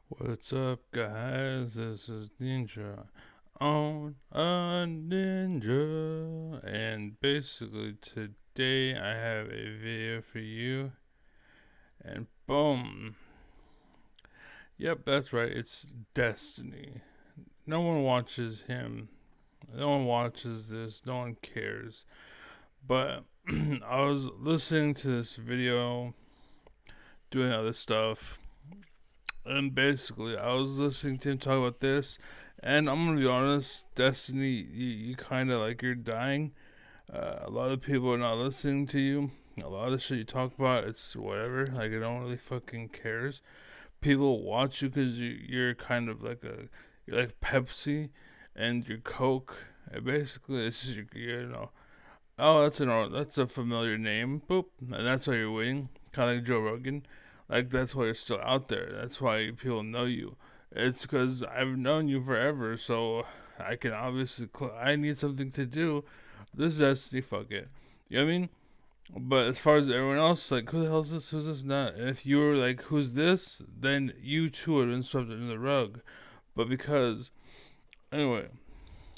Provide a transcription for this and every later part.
What's up, guys? This is Ninja on a Ninja, and basically today I have a video for you, and boom. Yep, that's right, it's Destiny. No one watches him, no one watches this, no one cares. But I was listening to this video, doing other stuff, and basically, I was listening to him talk about this, and I'm gonna be honest, Destiny, you kind of like you're dying. A lot of people are not listening to you. A lot of the shit you talk about, it's whatever. Like, it don't really fucking cares. People watch you because you're kind of like you're like Pepsi and you're Coke. And basically, it's just, oh, that's a familiar name. Boop. And that's why you're winning. Kind of like Joe Rogan. Like, that's why you're still out there. That's why people know you. It's because I've known you forever, so I can obviously. I need something to do. This is Destiny, fuck it. You know what I mean? But as far as everyone else, like, who the hell is this? Who's this not? And if you were like, who's this? Then you too would have been swept under the rug. But because, anyway,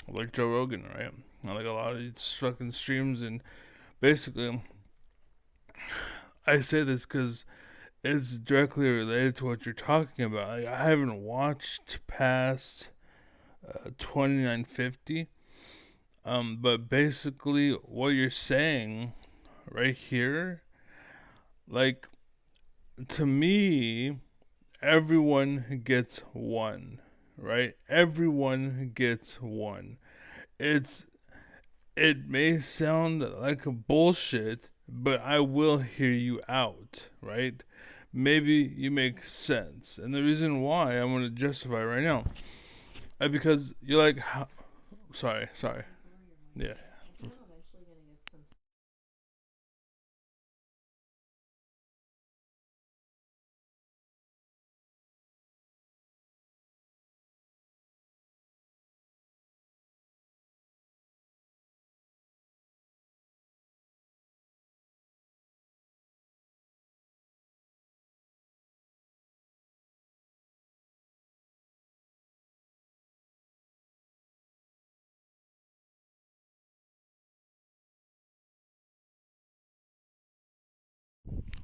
like Joe Rogan, right? Like a lot of these fucking streams, and basically, I say this because it's directly related to what you're talking about. Like, I haven't watched past 2950, but basically, what you're saying right here, like, to me, everyone gets one, right? Everyone gets one. It's it may sound like a bullshit, but I will hear you out, right? Maybe you make sense. And the reason why I'm going to justify right now because you're like, sorry. Yeah.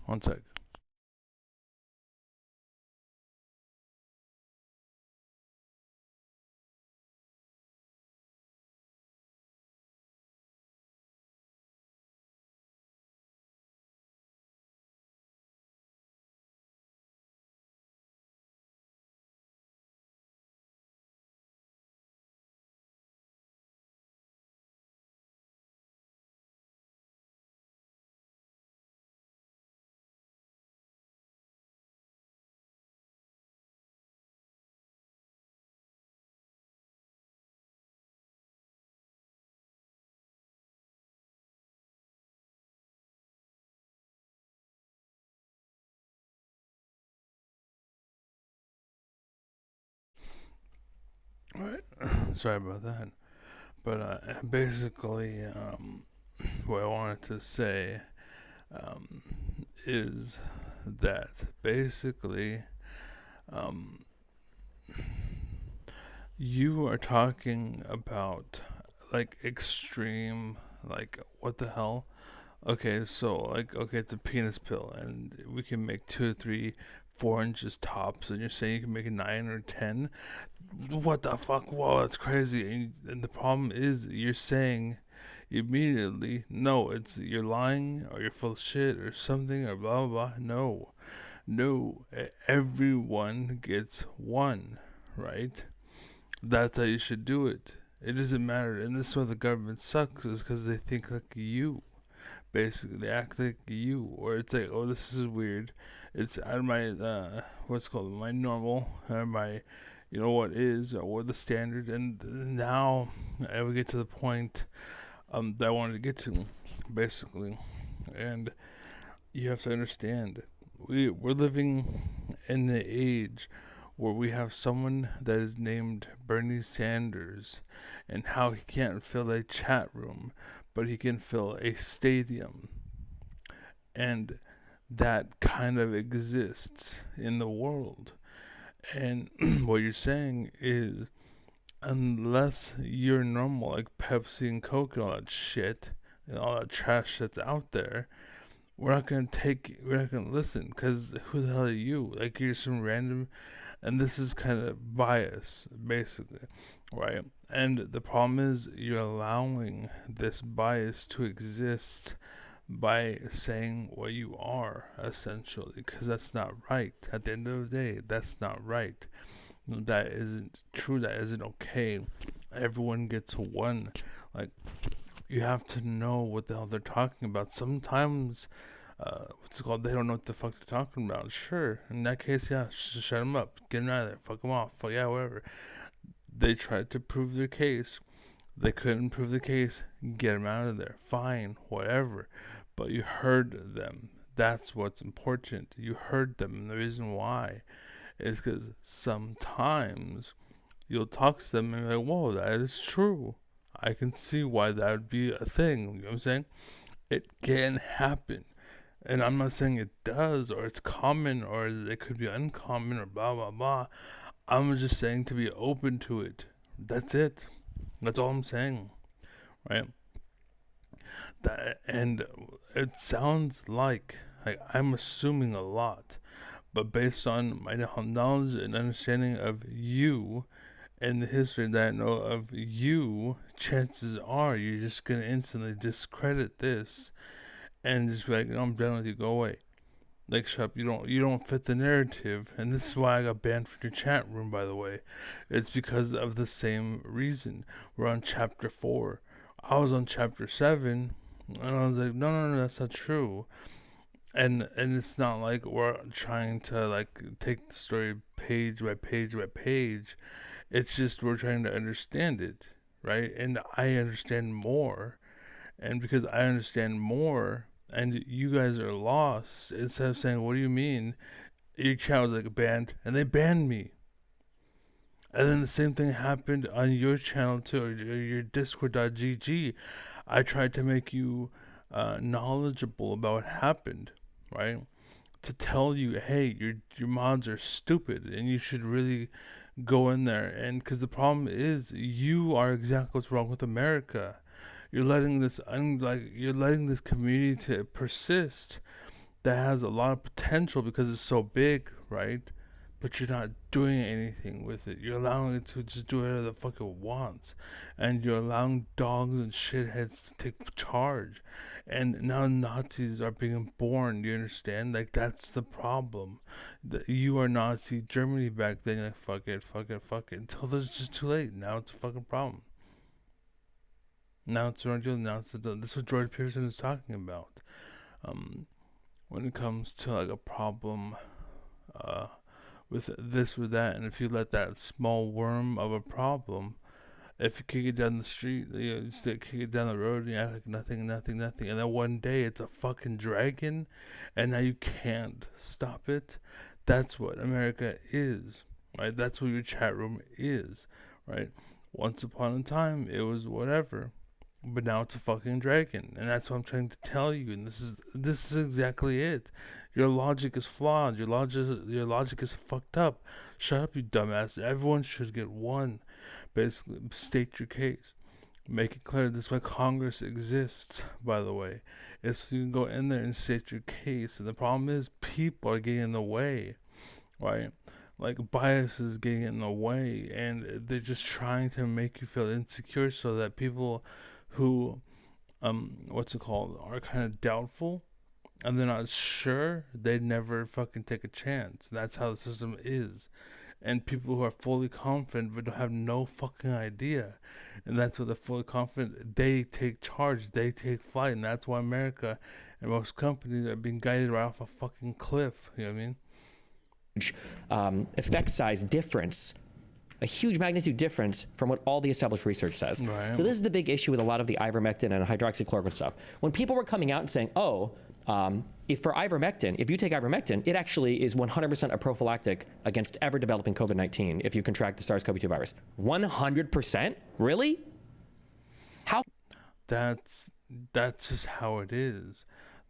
One sec. All right. Sorry about that. But basically, what I wanted to say um, is that basically um, you are talking about like extreme, like what the hell? Okay, so like, okay, it's a penis pill, and we can make 2 or 3, 4 inches tops, and you're saying you can make a 9 or 10. What the fuck? Whoa, that's crazy. And the problem is, you're saying immediately, no, it's you're lying or you're full of shit or something or blah blah blah. No, no, everyone gets one, right? That's how you should do it. It doesn't matter, and this is why the government sucks, is because they think like you. Basically, they act like you, or it's like, oh, this is weird. It's out of my what's called my normal, or my, what is, or what the standard. And now I would get to the point that I wanted to get to, basically. And you have to understand, we're living in the age where we have someone that is named Bernie Sanders, and how he can't fill a chat room, but he can fill a stadium. And that kind of exists in the world. And what you're saying is, unless you're normal, like Pepsi and Coke and all that shit, and all that trash that's out there, we're not gonna listen, because who the hell are you? Like, you're some random, and this is kind of bias, basically, right? And the problem is, you're allowing this bias to exist by saying what you are, essentially, because that's not right. At the end of the day, that's not right. That isn't true. That isn't okay. Everyone gets one. Like, you have to know what the hell they're talking about. Sometimes, what's it called? They don't know what the fuck they're talking about. Sure, in that case, yeah, shut them up, get them out of there, fuck them off, fuck yeah, whatever. They tried to prove their case. They couldn't prove the case. Get them out of there. Fine, whatever. But you heard them. That's what's important. You heard them, and the reason why is because sometimes you'll talk to them and be like, whoa, that is true. I can see why that would be a thing. You know what I'm saying? It can happen. And I'm not saying it does, or it's common, or it could be uncommon, or blah, blah, blah. I'm just saying to be open to it. That's it. That's all I'm saying. Right? And it sounds like I'm assuming a lot, but based on my knowledge and understanding of you and the history that I know of you, chances are you're just gonna instantly discredit this and just be like, no, I'm done with you, go away. Like, shut up, you don't fit the narrative, and this is why I got banned from your chat room, by the way. It's because of the same reason. We're on chapter 4. I was on chapter 7, and I was like, no, no, no, that's not true. And it's not like we're trying to like take the story page by page by page. It's just we're trying to understand it, right? And I understand more, and because I understand more, and you guys are lost, instead of saying, "What do you mean?" Your channel was like banned, and they banned me. And then the same thing happened on your channel too, or your Discord.gg. I tried to make you knowledgeable about what happened, right? To tell you, hey, your mods are stupid, and you should really go in there. And because the problem is, you are exactly what's wrong with America. You're letting this community to persist that has a lot of potential because it's so big, right? But you're not doing anything with it. You're allowing it to just do whatever the fuck it wants. And you're allowing dogs and shitheads to take charge. And now Nazis are being born, do you understand? Like, that's the problem. You are Nazi Germany back then, you're like, fuck it, fuck it, fuck it. Until it's just too late. Now it's a fucking problem. Now it's around you. Now it's this is what George Peterson is talking about. Um, when it comes to like a problem, uh, with this or that, and if you let that small worm of a problem, if you kick it down the street, you know, just kick it down the road, and you act like nothing, nothing, nothing, and then one day it's a fucking dragon, and now you can't stop it. That's what America is, right? That's what your chat room is, right? Once upon a time, it was whatever, but now it's a fucking dragon, and that's what I'm trying to tell you. And this is exactly it. Your logic is flawed. Your logic is fucked up. Shut up, you dumbass. Everyone should get one. Basically, state your case. Make it clear. This is why Congress exists, by the way. Is so you can go in there and state your case. And the problem is, people are getting in the way, right? Like, bias is getting in the way, and they're just trying to make you feel insecure so that people who, what's it called, are kind of doubtful and they're not sure, they never fucking take a chance. That's how the system is. And people who are fully confident but have no fucking idea, and that's what they're fully confident, they take charge, they take flight, and that's why America and most companies are being guided right off a fucking cliff. You know what I mean? Effect size difference, a huge magnitude difference from what all the established research says. Right. So this is the big issue with a lot of the ivermectin and hydroxychloroquine stuff. When people were coming out and saying, oh, if for ivermectin, if you take ivermectin, it actually is 100% a prophylactic against ever developing COVID-19 if you contract the SARS-CoV-2 virus. 100%? Really? How? That's just how it is.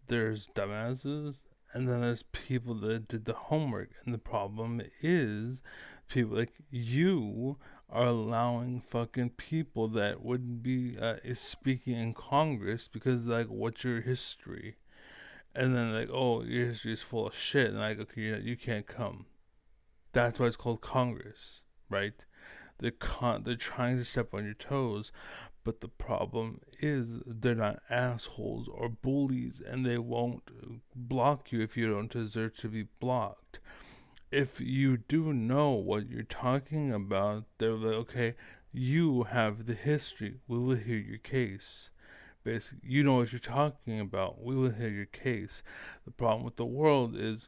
There's dumbasses and then there's people that did the homework. And the problem is, people like you are allowing fucking people that wouldn't be is speaking in Congress because like, what's your history? And then like, oh, your history is full of shit, and like, okay, you can't come. That's why it's called Congress, right? They're trying to step on your toes, but the problem is they're not assholes or bullies, and they won't block you if you don't deserve to be blocked. If you do know what you're talking about, they're like, okay, you have the history. We will hear your case. Basically, you know what you're talking about. We will hear your case. The problem with the world is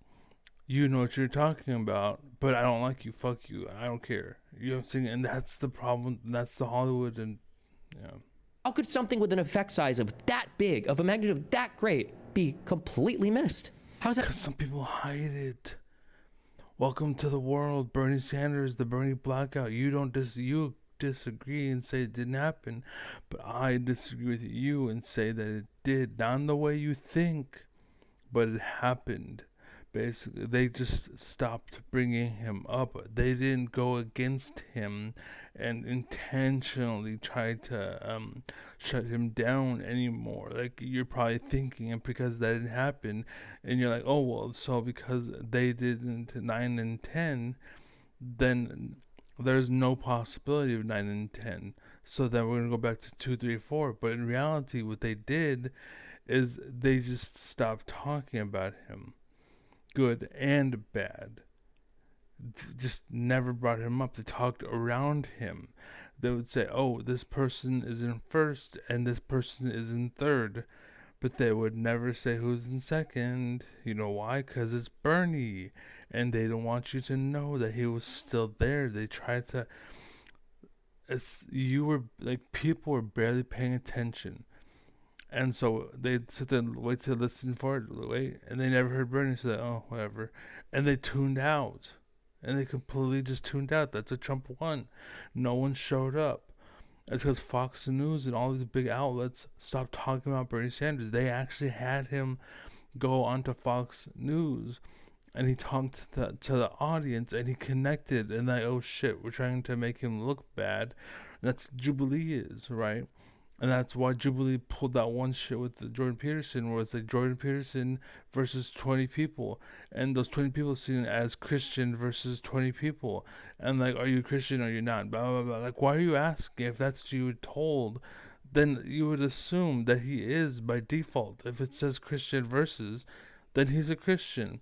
you know what you're talking about, but I don't like you. Fuck you. I don't care. You know what I'm saying? And that's the problem. That's the Hollywood and yeah. How could something with an effect size of that big, of a magnitude of that great, be completely missed? How's that? Because some people hide it. Welcome to the world, Bernie Sanders, the Bernie blackout. You disagree and say it didn't happen, but I disagree with you and say that it did. Not in the way you think, but it happened. Basically, they just stopped bringing him up. They didn't go against him and intentionally try to shut him down anymore. Like you're probably thinking, and because that didn't happen, and you're like, oh well, so because they didn't 9 and 10, then there's no possibility of 9 and 10. So then we're gonna go back to 2, 3, 4. But in reality, what they did is they just stopped talking about him, good and bad. Just never brought him up. They talked around him. They would say, oh, this person is in first and this person is in third. But they would never say who's in second. You know why? Because it's Bernie. And they don't want you to know that he was still there. They tried to. You were like, people were barely paying attention. And so they'd sit there and wait to listen for it, wait, and they never heard Bernie, so oh, whatever. And they tuned out. And they completely just tuned out. That's what Trump won. No one showed up. It's because Fox News and all these big outlets stopped talking about Bernie Sanders. They actually had him go onto Fox News and he talked to the audience and he connected and like, oh shit, we're trying to make him look bad. And that's Jubilee is, right? And that's why Jubilee pulled that one shit with the Jordan Peterson, where it's like Jordan Peterson versus 20 people, and those 20 people seen as Christian versus 20 people, and like, are you Christian or you're not? Blah blah blah. Like, why are you asking? If that's what you were told, then you would assume that he is by default. If it says Christian versus, then he's a Christian.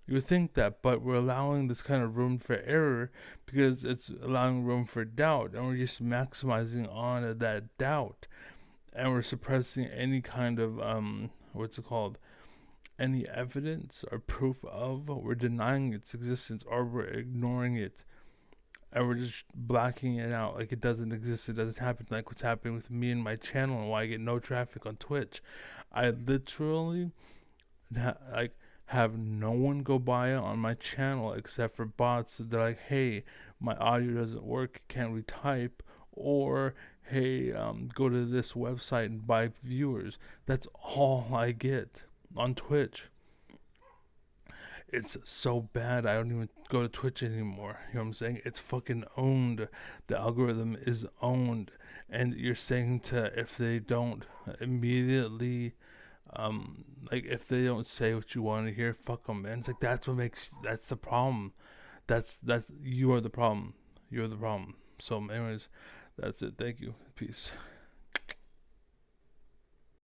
You would think that, but we're allowing this kind of room for error because it's allowing room for doubt, and we're just maximizing on that doubt, and we're suppressing any kind of what's it called, any evidence or proof of. We're denying its existence or we're ignoring it, and we're just blacking it out like it doesn't exist, it doesn't happen, like what's happening with me and my channel and why I get no traffic on Twitch. I literally like have no one go by on my channel except for bots that are like, hey, my audio doesn't work, can't we type, or hey, go to this website and buy viewers. That's all I get on Twitch. It's so bad I don't even go to Twitch anymore. You know what I'm saying? It's fucking owned. The algorithm is owned. And you're saying to, if they don't immediately like if they don't say what you want to hear, fuck them, man. It's like that's the problem. That's you are the problem. You're the problem. So anyways, that's it. Thank you. Peace.